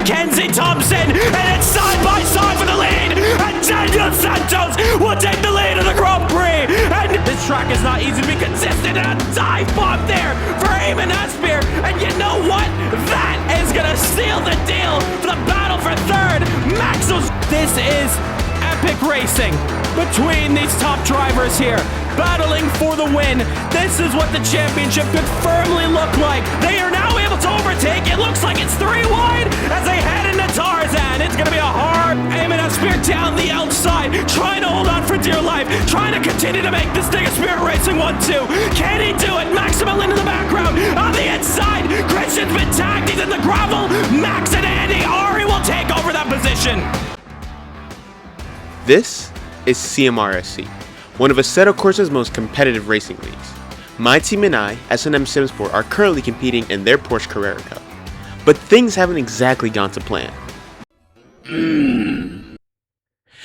Mackenzie Thompson, and it's side by side for the lead, and Daniel Santos will take the lead of the Grand Prix, and this track is not easy to be consistent, and a dive bomb there for Eamon Aspear, and you know what? That is gonna seal the deal for the battle for third. Maxos, this is epic racing between these top drivers here, battling for the win. This is what the championship could firmly look like. They are now able to overtake. It looks like it's 3 wide as they head into Tarzan. It's going to be a hard aim and a spear down the outside, trying to hold on for dear life, trying to continue to make this thing a Spirit Racing 1-2. Can he do it? Maximo in the background. On the inside, Christian's been tagged. He's in the gravel. Max and Andy Ari will take over that position. This is CMRSC, one of Assetto Corsa's most competitive racing leagues. My team and I, S&M Simsport, are currently competing in their Porsche Carrera Cup, but things haven't exactly gone to plan.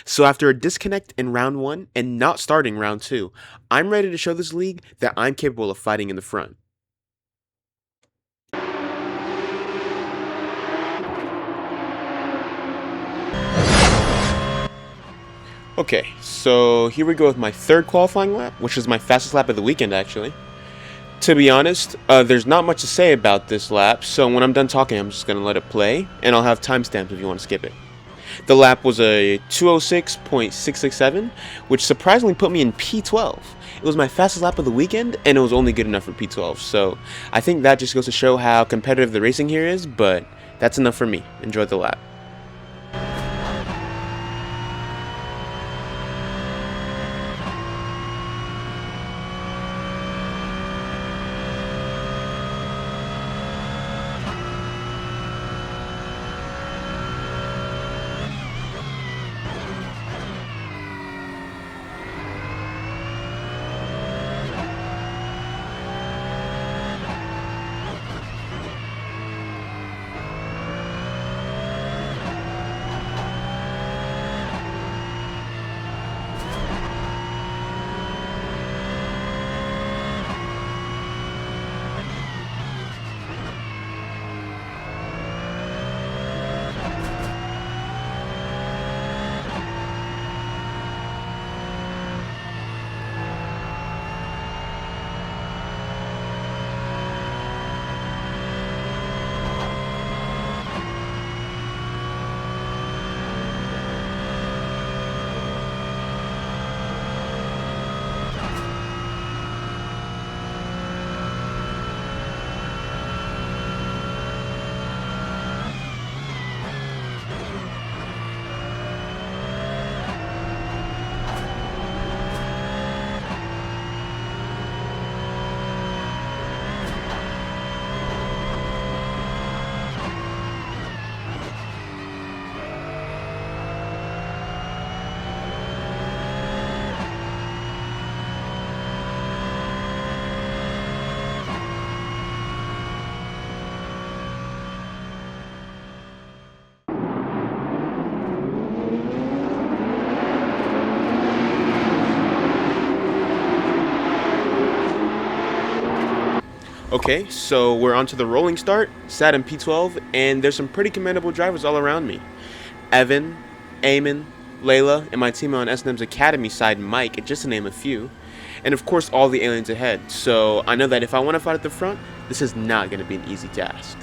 So after a disconnect in round 1 and not starting round 2, I'm ready to show this league that I'm capable of fighting in the front. Okay, so here we go with my third qualifying lap, which is my fastest lap of the weekend actually. To be honest, there's not much to say about this lap, so when I'm done talking I'm just going to let it play, and I'll have timestamps if you want to skip it. The lap was a 206.667, which surprisingly put me in P12. It was my fastest lap of the weekend, and it was only good enough for P12, so I think that just goes to show how competitive the racing here is, but that's enough for me. Enjoy the lap. Okay, so we're on to the rolling start, sat in P12, and there's some pretty commendable drivers all around me. Evan, Eamon, Layla, and my team on S&M's Academy side, Mike, just to name a few. And of course, all the aliens ahead. So I know that if I want to fight at the front, this is not going to be an easy task.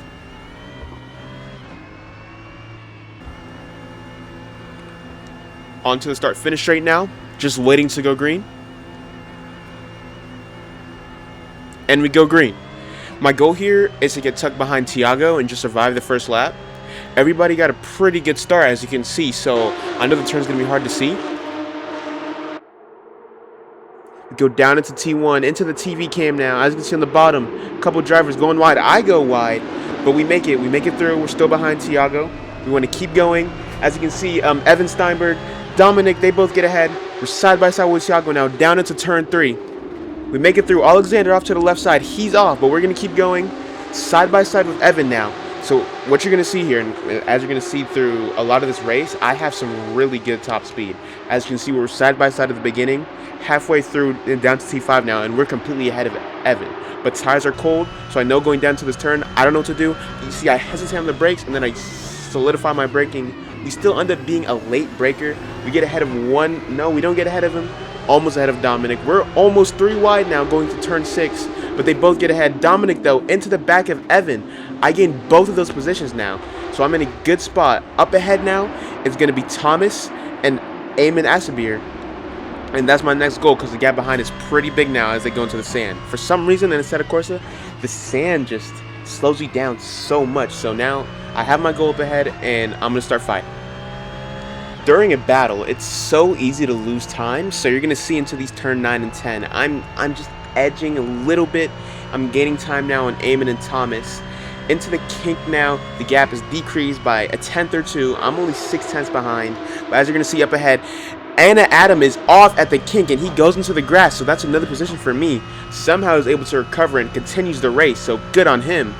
On to the start-finish straight now, just waiting to go green. And we go green. My goal here is to get tucked behind Tiago and just survive the first lap. Everybody got a pretty good start, as you can see, so I know the turn's going to be hard to see. We go down into T1, into the TV cam now. As you can see on the bottom, a couple drivers going wide. I go wide, but we make it. We make it through. We're still behind Tiago. We want to keep going. As you can see, Evan Steinberg, Dominic, they both get ahead. We're side by side with Tiago now, down into turn 3. We make it through. Alexander off to the left side. He's off, but we're going to keep going side by side with Evan now. So what you're going to see here, and as you're going to see through a lot of this race, I have some really good top speed. As you can see, we're side by side at the beginning, halfway through and down to T5 now, and we're completely ahead of Evan. But tires are cold, so I know going down to this turn, I don't know what to do. You see, I hesitate on the brakes, and then I solidify my braking. We still end up being a late breaker. We get ahead of one. No, we don't get ahead of him. Almost ahead of Dominic. We're almost 3 wide now going to turn 6, but they both get ahead. Dominic, though, into the back of Evan. I gain both of those positions now, so I'm in a good spot. Up ahead now is going to be Thomas and Eamon Asabir, and that's my next goal because the gap behind is pretty big now as they go into the sand. For some reason in Assetto Corsa, the sand just slows you down so much. So now I have my goal up ahead, and I'm going to start fighting. During a battle, it's so easy to lose time, so you're going to see into these turn 9 and 10. I'm just edging a little bit. I'm gaining time now on Eamon and Thomas. Into the kink now, the gap is decreased by a tenth or two. I'm only 6/10 behind, but as you're going to see up ahead, Anna Adam is off at the kink, and he goes into the grass, so that's another position for me. Somehow is able to recover and continues the race, so good on him.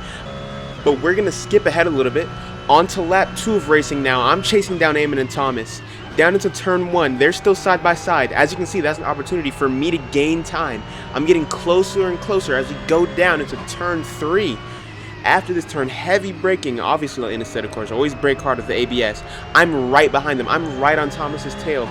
But we're going to skip ahead a little bit. On to lap 2 of racing now. I'm chasing down Eamon and Thomas. Down into turn 1, they're still side by side. As you can see, that's an opportunity for me to gain time. I'm getting closer and closer as we go down into turn 3. After this turn, heavy braking, obviously in Assetto Corsa, always brake hard with the ABS. I'm right behind them. I'm right on Thomas's tail.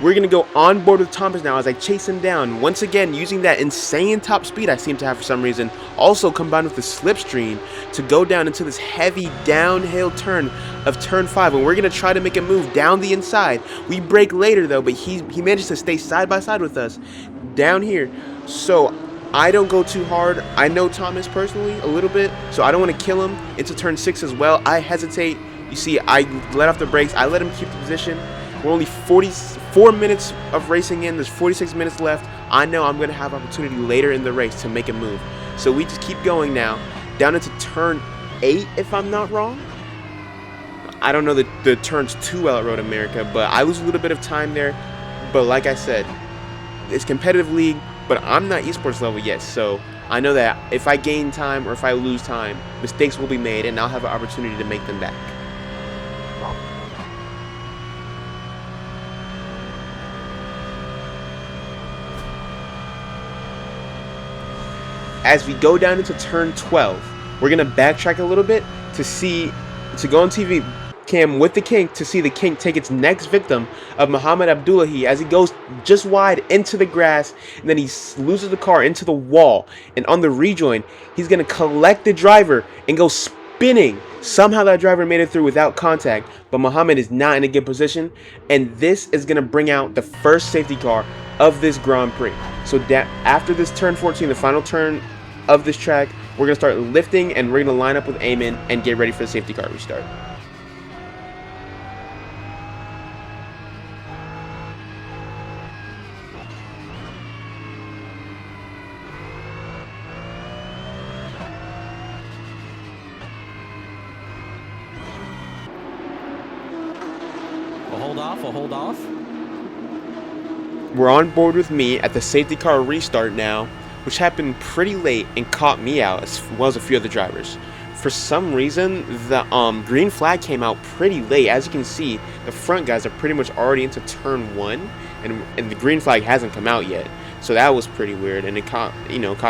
We're going to go on board with Thomas now as I chase him down. Once again, using that insane top speed I seem to have for some reason. Also combined with the slipstream to go down into this heavy downhill turn of turn 5. And we're going to try to make a move down the inside. We brake later though, but he manages to stay side by side with us down here. So I don't go too hard. I know Thomas personally a little bit, so I don't want to kill him into turn 6 as well. I hesitate. You see, I let off the brakes. I let him keep the position. We're only 44 minutes of racing in. There's 46 minutes left. I know I'm going to have opportunity later in the race to make a move. So we just keep going now. Down into turn 8, if I'm not wrong. I don't know the turns too well at Road America, but I lose a little bit of time there. But like I said, it's competitive league, but I'm not esports level yet. So I know that if I gain time or if I lose time, mistakes will be made, and I'll have an opportunity to make them back. As we go down into turn 12, we're going to backtrack a little bit to go on TV cam with the kink to see the kink take its next victim of Muhammad Abdullahi as he goes just wide into the grass, and then he loses the car into the wall. And on the rejoin, he's going to collect the driver and go spinning. Somehow that driver made it through without contact, but Muhammad is not in a good position, and this is going to bring out the first safety car of this Grand Prix. So after this turn 14, the final turn of this track, we're going to start lifting, and we're going to line up with Eamon and get ready for the safety car restart. We'll hold off. We're on board with me at the safety car restart now, which happened pretty late and caught me out as well as a few other drivers. For some reason, the green flag came out pretty late. As you can see, the front guys are pretty much already into turn 1, and the green flag hasn't come out yet. So that was pretty weird, and it caught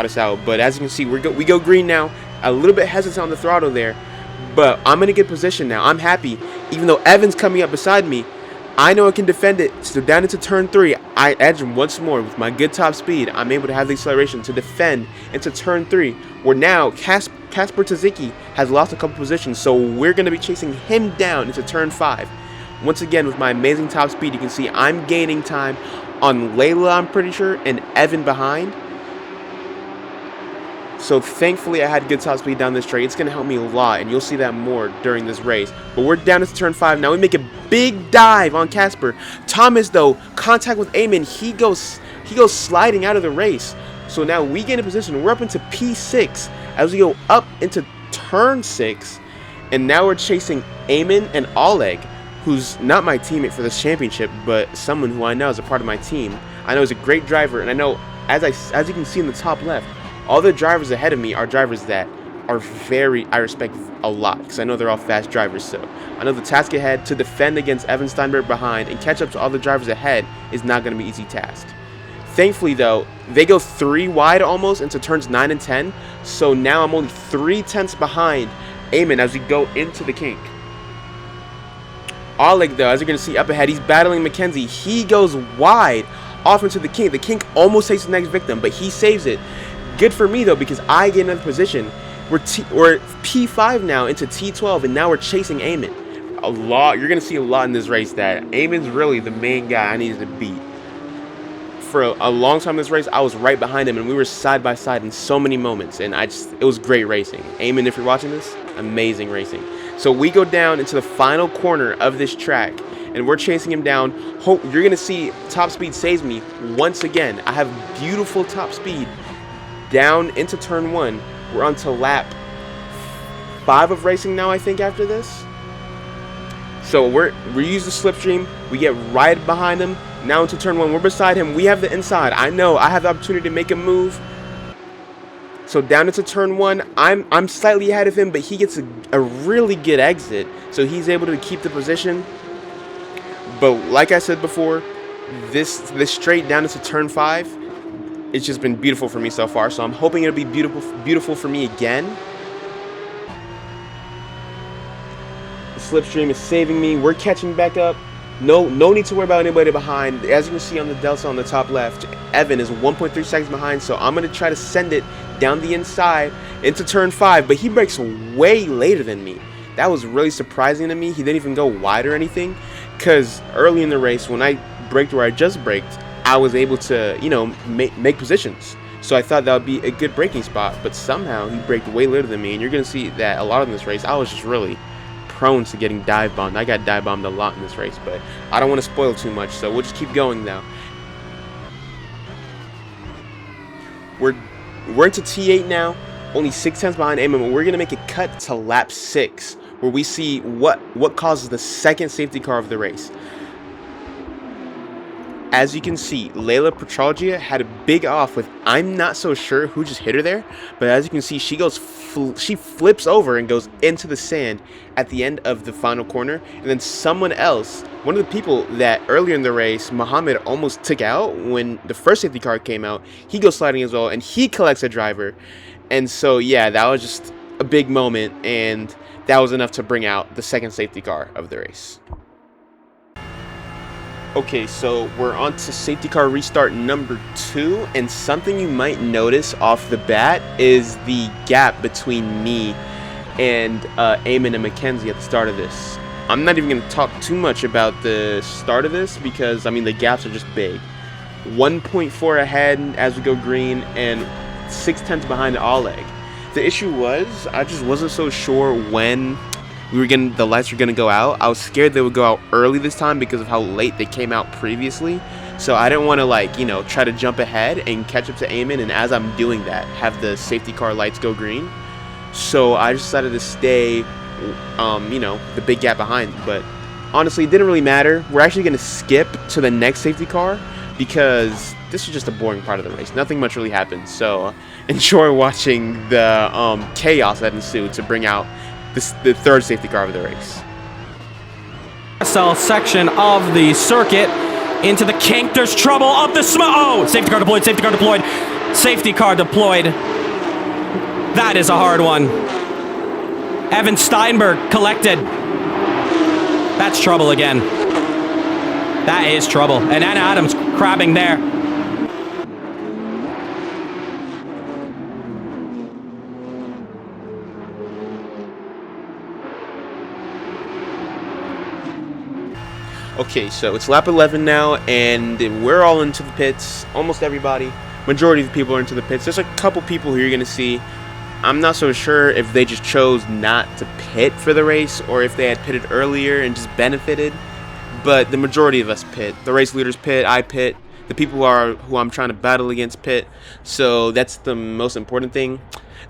us out. But as you can see, we go green now. A little bit hesitant on the throttle there, but I'm in a good position now. I'm happy, even though Evan's coming up beside me. I know I can defend it. So down into turn 3, I edge him once more with my good top speed. I'm able to have the acceleration to defend into turn 3, where now Kasper Tazicki has lost a couple positions, so we're going to be chasing him down into turn 5. Once again, with my amazing top speed, you can see I'm gaining time on Layla, I'm pretty sure, and Evan behind. So thankfully I had good top speed down this straight. It's going to help me a lot, and you'll see that more during this race. But we're down to turn 5 now. We make a big dive on Kasper. Thomas, though, contact with Eamon. He goes sliding out of the race. So now we get in position. We're up into P6 as we go up into turn 6. And now we're chasing Eamon and Oleg, who's not my teammate for this championship, but someone who I know is a part of my team. I know he's a great driver, and I know, as you can see in the top left, all the drivers ahead of me are drivers that are I respect a lot, because I know they're all fast drivers. So I know the task ahead to defend against Evan Steinberg behind and catch up to all the drivers ahead is not going to be an easy task. Thankfully, though, they go 3 wide almost into turns 9 and 10. So now I'm only 3/10 behind Eamon as we go into the kink. Oleg, though, as you're going to see up ahead, he's battling Mackenzie. He goes wide off into the Kink. The Kink almost takes the next victim, but he saves it. Good for me, though, because I get another position. We're P5 now into T12, and now we're chasing Eamon. A lot. You're going to see a lot in this race that Eamon's really the main guy I needed to beat. For a long time in this race, I was right behind him, and we were side by side in so many moments, and it was great racing. Eamon, if you're watching this, amazing racing. So we go down into the final corner of this track, and we're chasing him down. Hope you're gonna see top speed saves me once again. I have beautiful top speed down into turn 1. We're on to lap 5 of racing now, I think, after this. So we use the slipstream. We get right behind him. Now into turn 1. We're beside him. We have the inside. I know I have the opportunity to make a move. So down into turn 1, I'm slightly ahead of him, but he gets a really good exit, so he's able to keep the position. But like I said before, this straight down into turn 5, it's just been beautiful for me so far. So I'm hoping it'll be beautiful for me again. The slipstream is saving me. We're catching back up. No need to worry about anybody behind. As you can see on the delta on the top left, Evan is 1.3 seconds behind, so I'm going to try to send it down the inside into turn 5, but he brakes way later than me. That was really surprising to me. He didn't even go wide or anything, because early in the race, when I braked where I just braked, I was able to, you know, make positions. So I thought that would be a good braking spot, but somehow he braked way later than me, and you're going to see that a lot in this race. I was just really prone to getting dive bombed. I got dive bombed a lot in this race, but I don't want to spoil too much, so we'll just keep going now. We're into T8 now, only 6 tenths behind Eamon, but we're going to make a cut to lap 6, where we see what causes the second safety car of the race. As you can see, Layla Petralgia had a big off with, I'm not so sure who just hit her there, but as you can see, she flips over and goes into the sand at the end of the final corner, and then someone else, one of the people that earlier in the race, Muhammad almost took out when the first safety car came out, he goes sliding as well, and he collects a driver. And so, yeah, that was just a big moment, and that was enough to bring out the second safety car of the race. Okay, so we're on to safety car restart number 2, and something you might notice off the bat is the gap between me and Eamon and Mackenzie at the start of this. I'm not even going to talk too much about the start of this because, I mean, the gaps are just big. 1.4 ahead as we go green and 6 tenths behind Oleg. The issue was, I just wasn't so sure when the lights were gonna go out. I was scared they would go out early this time because of how late they came out previously. So I didn't want to, like, you know, try to jump ahead and catch up to Eamon, and as I'm doing that, have the safety car lights go green. So I just decided to stay, you know, the big gap behind. But honestly, it didn't really matter. We're actually gonna skip to the next safety car because this was just a boring part of the race. Nothing much really happened. So enjoy watching the chaos that ensued to bring out the third safety car of the race. SL section of the circuit into the kink. There's trouble up the smoke. Oh, safety car deployed, safety car deployed, safety car deployed. That is a hard one. Evan Steinberg collected. That's trouble again. That is trouble. And Anna Adams crabbing there. Okay, so it's lap 11 now, and we're all into the pits. Almost everybody. Majority of the people are into the pits. There's a couple people who you're going to see. I'm not so sure if they just chose not to pit for the race or if they had pitted earlier and just benefited. But the majority of us pit. The race leaders pit, I pit. The people who I'm trying to battle against pit. So that's the most important thing.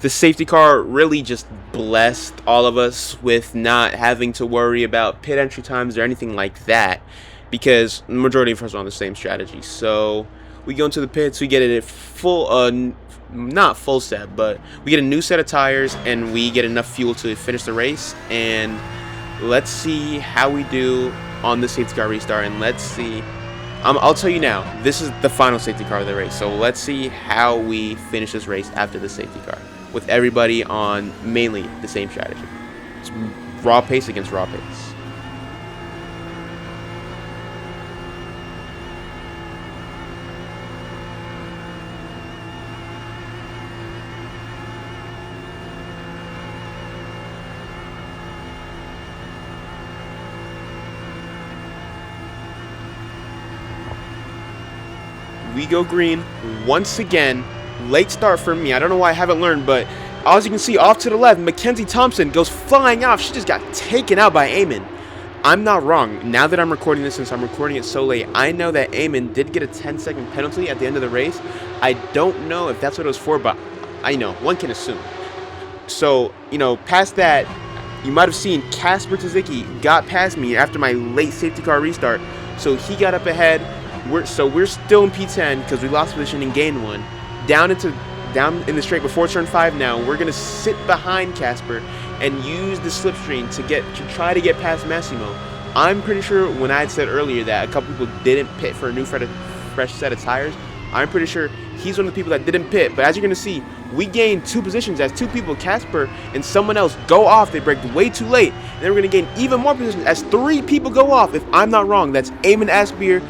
The safety car really just blessed all of us with not having to worry about pit entry times or anything like that, because the majority of us are on the same strategy. So we go into the pits, we get a full, not full set, but we get a new set of tires and we get enough fuel to finish the race. And let's see how we do on the safety car restart. And let's see, I'll tell you now, this is the final safety car of the race. So let's see how we finish this race after the safety car, with everybody on mainly the same strategy. It's raw pace against raw pace. we go green once again. Late start for me. I don't know why I haven't learned, but as you can see off to the left, Mackenzie Thompson goes flying off. She just got taken out by Eamon. I'm not wrong. Now that I'm recording this, since I'm recording it so late, I know that Eamon did get a 10-second penalty at the end of the race. I don't know if that's what it was for, but I know, one can assume. So, past that, you might have seen Kasper Tziki got past me after my late safety car restart. So he got up ahead. We're still in P10 because we lost position and gained one. Down in the straight before turn 5 now. We're going to sit behind Kasper and use the slipstream to try to get past Massimo. I'm pretty sure when I had said earlier that a couple people didn't pit for a new fresh set of tires, I'm pretty sure he's one of the people that didn't pit. But as you're going to see, we gained 2 positions as 2 people, Kasper and someone else, go off. They braked way too late. And then we're going to gain even more positions as 3 people go off. If I'm not wrong, that's Eamon Asbier,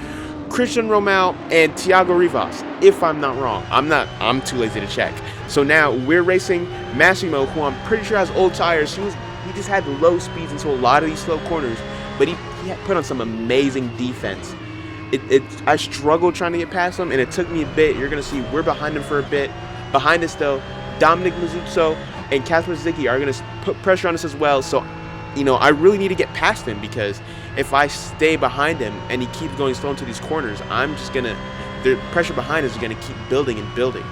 Christian Romao, and Thiago Rivas. If I'm not wrong. I'm too lazy to check. So now we're racing Massimo, who I'm pretty sure has old tires. He just had low speeds into a lot of these slow corners, but he had put on some amazing defense. I struggled trying to get past him, and it took me a bit. You're going to see we're behind him for a bit. Behind us, though, Dominic Mazzucco and Kasper Tziki are going to put pressure on us as well. So, I really need to get past him, because if I stay behind him and he keeps going slow into these corners, the pressure behind us is going to keep building and building.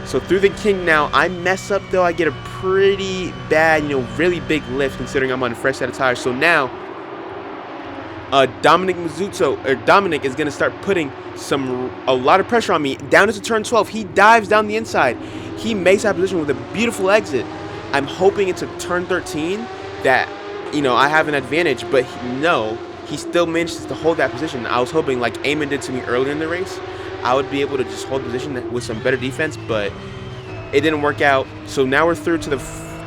So through the King now, I mess up, though. I get a pretty bad, really big lift considering I'm on a fresh set of tires. So now, Dominic is going to start putting a lot of pressure on me. Down into turn 12, he dives down the inside. He makes that position with a beautiful exit. I'm hoping into turn 13 that, I have an advantage, but he still manages to hold that position. I was hoping, like Eamon did to me earlier in the race, I would be able to just hold position with some better defense, but it didn't work out. So now we're through to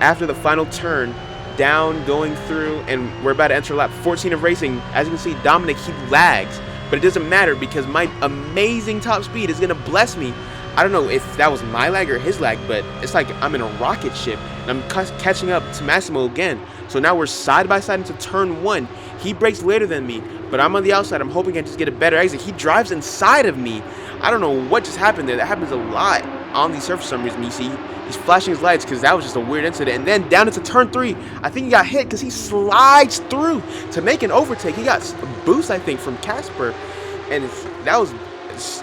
after the final turn, down, going through, and we're about to enter lap 14 of racing. As you can see, Dominic, he lags, but it doesn't matter because my amazing top speed is going to bless me. I don't know if that was my lag or his lag, but it's like I'm in a rocket ship, and I'm catching up to Massimo again. So now we're side by side into turn 1. He brakes later than me, but I'm on the outside. I'm hoping I just get a better exit. He drives inside of me. I don't know what just happened there. That happens a lot on these surfaces for some reason. You see, he's flashing his lights because that was just a weird incident. And then down into turn 3, I think he got hit because he slides through to make an overtake. He got a boost, I think, from Kasper, and that was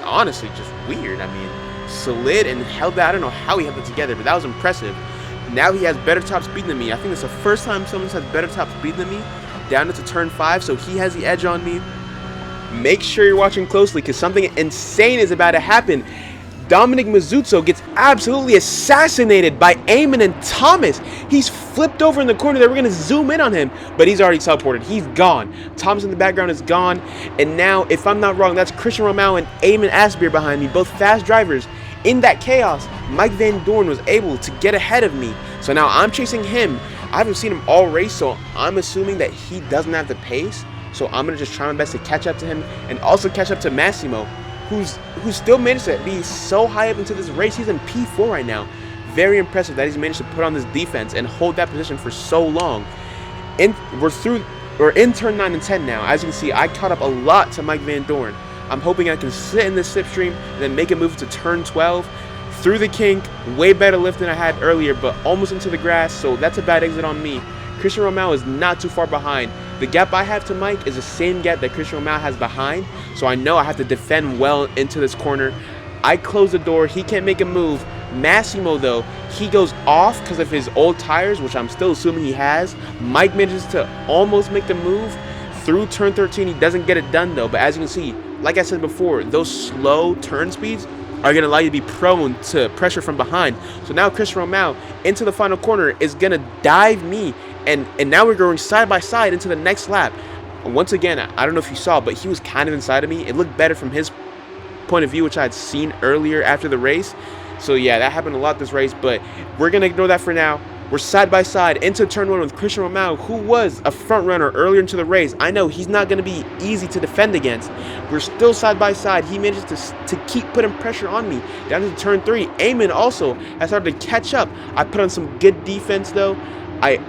honestly just weird. I mean, slid and held that. I don't know how he held it together, but that was impressive. Now he has better top speed than me. I think it's the first time someone has better top speed than me. Down into turn 5, so he has the edge on me. Make sure you're watching closely because something insane is about to happen. Dominic Mazzucco gets absolutely assassinated by Eamon and Thomas. He's flipped over in the corner there. We're going to zoom in on him, but he's already teleported. He's gone. Thomas in the background is gone. And now, if I'm not wrong, that's Christian Romao and Eamon Asbier behind me, both fast drivers. In that chaos, Mike Van Dorn was able to get ahead of me. So now I'm chasing him. I haven't seen him all race, so I'm assuming that he doesn't have the pace. So I'm going to just try my best to catch up to him and also catch up to Massimo, who's still managed to be so high up into this race. He's in P4 right now. Very impressive that he's managed to put on this defense and hold that position for so long. We're in turn 9 and 10 now. As you can see, I caught up a lot to Mike Van Dorn. I'm hoping I can sit in this slipstream and then make a move to turn 12. Through the kink, way better lift than I had earlier, but almost into the grass, so that's a bad exit on me. Christian Romao is not too far behind. The gap I have to Mike is the same gap that Christian Romao has behind, so I know I have to defend well into this corner. I close the door. He can't make a move. Massimo, though, he goes off because of his old tires, which I'm still assuming he has. Mike manages to almost make the move. Through turn 13, he doesn't get it done, though, but as you can see, like I said before, those slow turn speeds are going to allow you to be prone to pressure from behind. So now Christian Romao into the final corner is going to dive me. And now we're going side by side into the next lap. Once again, I don't know if you saw, but he was kind of inside of me. It looked better from his point of view, which I had seen earlier after the race. So yeah, that happened a lot this race, but we're going to ignore that for now. We're side by side into turn 1 with Christian Romao, who was a front runner earlier into the race. I know he's not going to be easy to defend against. We're still side by side. He manages to keep putting pressure on me. Down into turn 3, Eamon also has started to catch up. I put on some good defense, though. I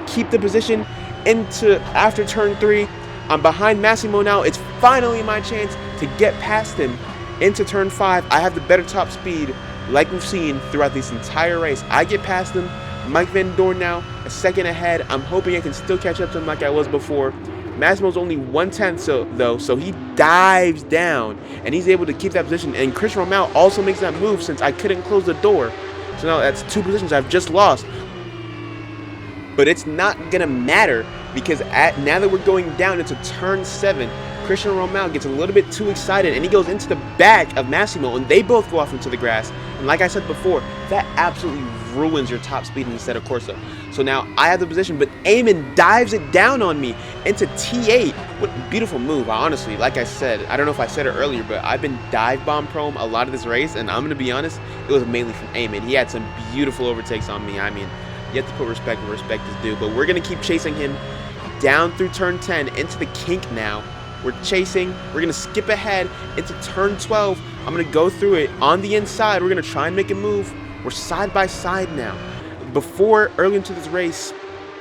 keep the position into after turn 3. I'm behind Massimo now. It's finally my chance to get past him. Into turn 5, I have the better top speed like we've seen throughout this entire race. I get past him. Mike Van Dorn now a second ahead. I'm hoping I can still catch up to him like I was before. Massimo's only 1/10 though, so he dives down and he's able to keep that position. And Christian Romao also makes that move since I couldn't close the door. So now that's 2 positions I've just lost. But it's not gonna matter because now that we're going down into turn 7, Christian Romao gets a little bit too excited and he goes into the back of Massimo and they both go off into the grass. And like I said before, that absolutely ruins your top speed in the Assetto Corsa. So now I have the position, but Eamon dives it down on me into T8. What a beautiful move, honestly. Like I said, I don't know if I said it earlier, but I've been dive bomb prone a lot of this race, and I'm going to be honest, it was mainly from Eamon. He had some beautiful overtakes on me. I mean, you have to put respect where respect is due, but we're going to keep chasing him down through turn 10 into the kink now. We're chasing. We're going to skip ahead into turn 12. I'm going to go through it on the inside. We're going to try and make a move. We're side by side now. Before, early into this race,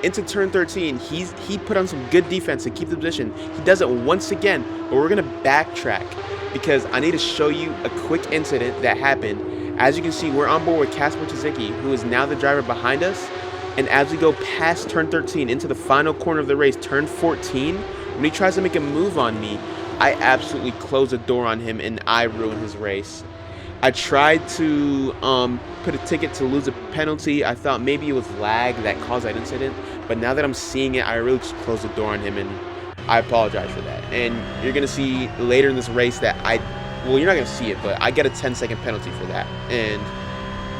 into turn 13, he put on some good defense to keep the position. He does it once again, but we're going to backtrack because I need to show you a quick incident that happened. As you can see, we're on board with Kasper Tazicki, who is now the driver behind us. And as we go past turn 13 into the final corner of the race, turn 14, when he tries to make a move on me, I absolutely close the door on him and I ruin his race. I tried to put a ticket to lose a penalty. I thought maybe it was lag that caused that incident, but now that I'm seeing it, I really just closed the door on him, and I apologize for that. And you're gonna see later in this race that well, you're not gonna see it, but I get a 10-second penalty for that. And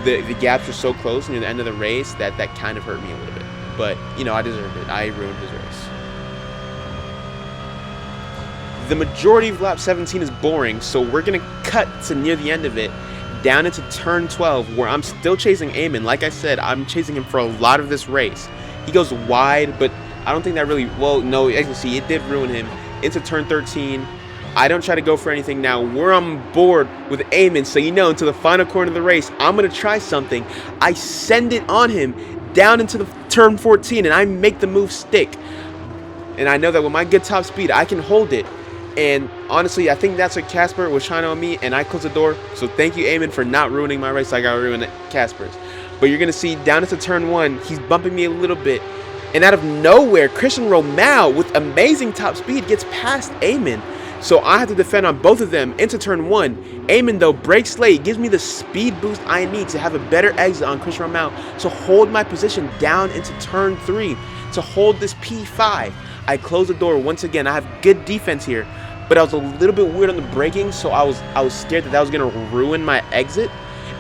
the gaps were so close near the end of the race that kind of hurt me a little bit. But you know, I deserved it. I ruined his race. The majority of lap 17 is boring, so we're going to cut to near the end of it, down into turn 12, where I'm still chasing Eamon. Like I said, I'm chasing him for a lot of this race. He goes wide, but I don't think that really, well, no, as you can see, it did ruin him. Into turn 13, I don't try to go for anything now. We're on board with Eamon, so you know, into the final corner of the race, I'm going to try something. I send it on him down into the turn 14, and I make the move stick. And I know that with my good top speed, I can hold it. And honestly, I think that's what Kasper was trying on me, and I closed the door. So thank you, Eamon, for not ruining my race like I ruined Kasper's. But you're going to see down into turn 1, he's bumping me a little bit. And out of nowhere, Christian Romao, with amazing top speed, gets past Eamon. So I have to defend on both of them into turn 1. Eamon, though, breaks late, gives me the speed boost I need to have a better exit on Christian Romao to hold my position down into turn 3, to hold this P5. I close the door once again. I have good defense here. But I was a little bit weird on the braking, so I was scared that was going to ruin my exit,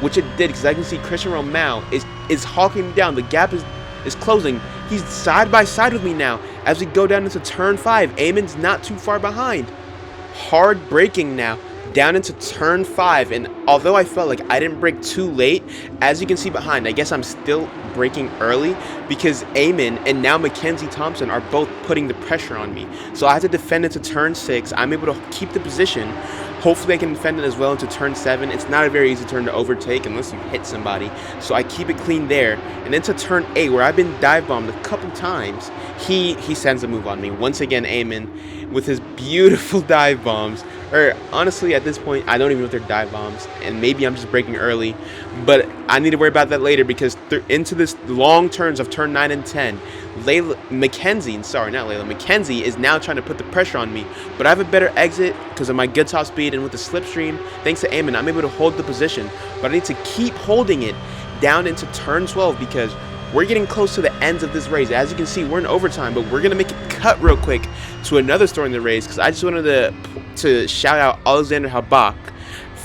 which it did, because I can see Christian Romao is hawking me down. The gap is closing. He's side by side with me now. As we go down into turn 5, Eamon's not too far behind. Hard braking now, down into turn 5, and although I felt like I didn't brake too late, as you can see behind, I guess I'm still braking early because Eamon and now Mackenzie Thompson are both putting the pressure on me. So I have to defend into turn 6. I'm able to keep the position. Hopefully I can defend it as well into turn 7. It's not a very easy turn to overtake unless you hit somebody. So I keep it clean there. And into turn 8, where I've been dive bombed a couple times, he sends a move on me. Once again, Eamon with his beautiful dive bombs. Or honestly, at this point, I don't even know if they're dive bombs, and maybe I'm just braking early, but I need to worry about that later because into this long turns of turn 9 and 10, Mackenzie is now trying to put the pressure on me, but I have a better exit because of my good top speed, and with the slipstream, thanks to Eamon, I'm able to hold the position, but I need to keep holding it down into turn 12 because we're getting close to the ends of this race. As you can see, we're in overtime, but we're going to make a cut real quick to another story in the race because I just wanted to shout out Alexander Habak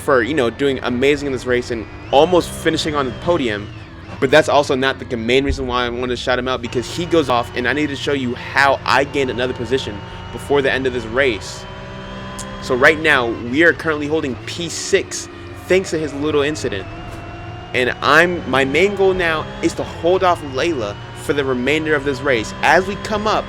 for, you know, doing amazing in this race and almost finishing on the podium. But that's also not the main reason why I wanted to shout him out, because he goes off, and I need to show you how I gained another position before the end of this race. So right now, we are currently holding P6 thanks to his little incident. And my main goal now is to hold off Layla for the remainder of this race. As we come up,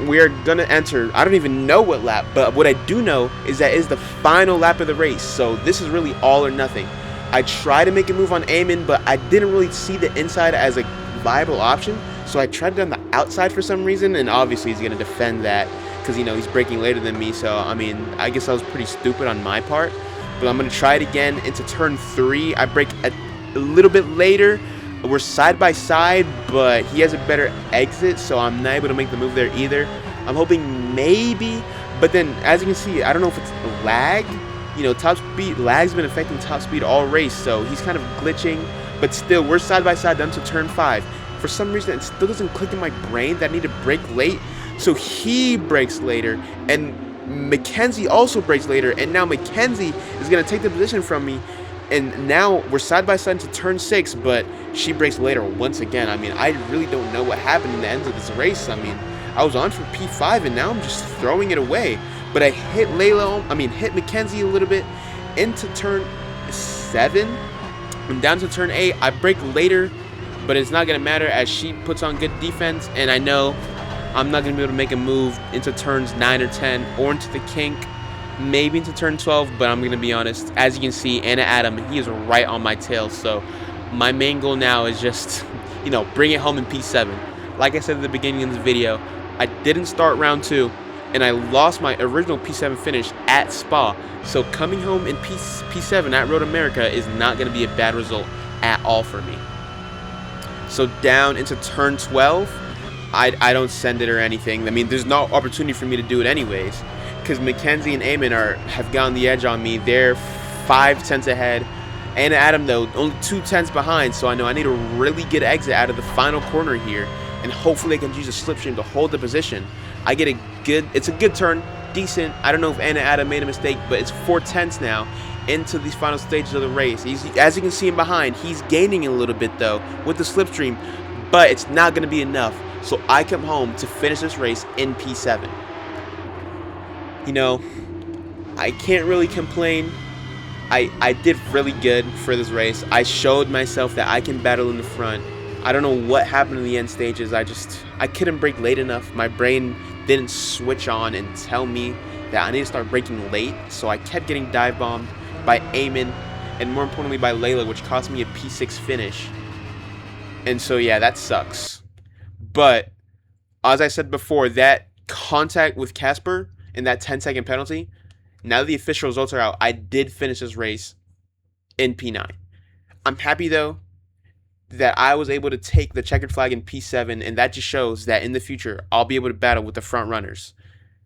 we are going to enter, I don't even know what lap, but what I do know is that it's the final lap of the race. So this is really all or nothing. I tried to make a move on Eamon, but I didn't really see the inside as a viable option. So I tried it on the outside for some reason, and obviously he's going to defend that because, you know, he's braking later than me. So, I mean, I guess I was pretty stupid on my part. but I'm going to try it again into turn 3. I brake a little bit later. We're side by side, but he has a better exit, so I'm not able to make the move there either. I'm hoping maybe, but then as you can see, I don't know if it's lag. You know, top speed lag's been affecting top speed all race, so he's kind of glitching. But still, we're side by side down to turn 5. For some reason, it still doesn't click in my brain that I need to brake late. So he brakes later, and Mackenzie also brakes later, and now Mackenzie is going to take the position from me. And now we're side by side to turn 6, but she brakes later once again. I mean, I really don't know what happened in the end of this race. I mean, I was on for P5, and now I'm just throwing it away. But I hit hit Mackenzie a little bit into turn 7. And down to turn 8, I brake later, but it's not going to matter as she puts on good defense. And I know I'm not going to be able to make a move into turns 9 or 10 or into the kink. Maybe into turn 12, but I'm going to be honest. As you can see, Anna Adam, he is right on my tail. So my main goal now is just, you know, bring it home in P7. Like I said at the beginning of this video, I didn't start round 2, and I lost my original P7 finish at Spa. So coming home in P7 at Road America is not going to be a bad result at all for me. So down into turn 12, I don't send it or anything. I mean, there's no opportunity for me to do it anyways, because Mackenzie and Eamon have gotten the edge on me. They're 5 tenths ahead. Anna Adam, though, only 2 tenths behind, so I know I need a really good exit out of the final corner here, and hopefully I can use a slipstream to hold the position. I get it's a good turn, decent. I don't know if Anna Adam made a mistake, but it's 4 tenths now into these final stages of the race. As you can see him behind, he's gaining a little bit, though, with the slipstream, but it's not going to be enough, so I come home to finish this race in P7. You know, I can't really complain. I did really good for this race. I showed myself that I can battle in the front. I don't know what happened in the end stages. I couldn't brake late enough. My brain didn't switch on and tell me that I need to start braking late. So I kept getting dive bombed by Eamon, and more importantly by Layla, which cost me a P6 finish. And so yeah, that sucks. But as I said before, that contact with Casper and that 10-second penalty, now that the official results are out, I did finish this race in P9. I'm happy, though, that I was able to take the checkered flag in P7, and that just shows that in the future, I'll be able to battle with the front runners.